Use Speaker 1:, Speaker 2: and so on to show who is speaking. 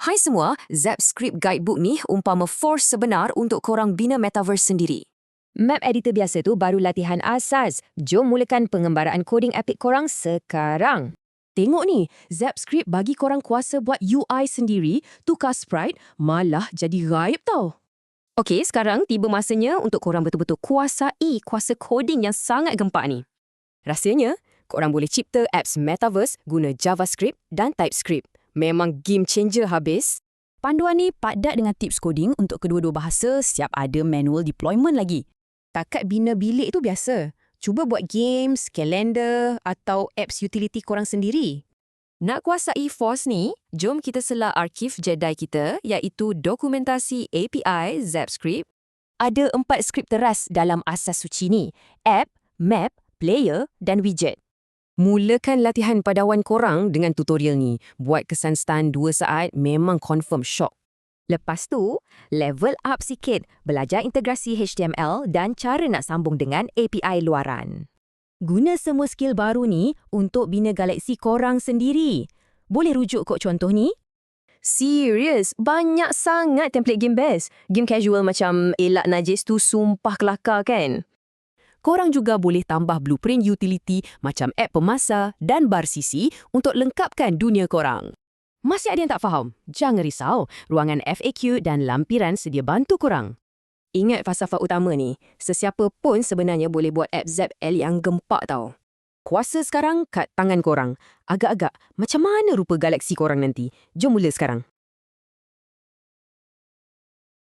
Speaker 1: Hai semua, Zap Script Guidebook ni umpama force sebenar untuk korang bina metaverse sendiri.
Speaker 2: Map editor biasa tu baru latihan asas. Jom mulakan pengembaraan koding epic korang sekarang.
Speaker 3: Tengok ni, Zap Script bagi korang kuasa buat UI sendiri, tukar sprite, malah jadi gaib tau.
Speaker 1: Okey, sekarang tiba masanya untuk korang betul-betul kuasai kuasa koding yang sangat gempak ni. Rasanya, korang boleh cipta apps metaverse guna JavaScript dan TypeScript. Memang game changer habis.
Speaker 3: Panduan ni padat dengan tips coding untuk kedua-dua bahasa, siap ada manual deployment lagi. Takat bina bilik tu biasa. Cuba buat games, kalender atau apps utility korang sendiri.
Speaker 1: Nak kuasai Force ni, jom kita selah arkif Jedi kita iaitu dokumentasi API ZapScript.
Speaker 3: Ada 4 skrip teras dalam asas suci ni. App, map, player dan widget.
Speaker 1: Mulakan latihan padawan korang dengan tutorial ni. Buat kesan stun 2 saat memang confirm shock.
Speaker 2: Lepas tu, level up sikit, belajar integrasi HTML dan cara nak sambung dengan API luaran. Guna semua skill baru ni untuk bina galaksi korang sendiri. Boleh rujuk kod contoh ni?
Speaker 1: Serius, banyak sangat template game best. Game casual macam Elak Najis tu sumpah kelakar kan? Korang juga boleh tambah blueprint utility macam app pemasar dan bar CC untuk lengkapkan dunia korang. Masih ada yang tak faham? Jangan risau, ruangan FAQ dan lampiran sedia bantu korang. Ingat falsafah utama ni, sesiapa pun sebenarnya boleh buat app ZapL yang gempak tau. Kuasa sekarang kat tangan korang. Agak-agak, macam mana rupa galaksi korang nanti? Jom mula sekarang.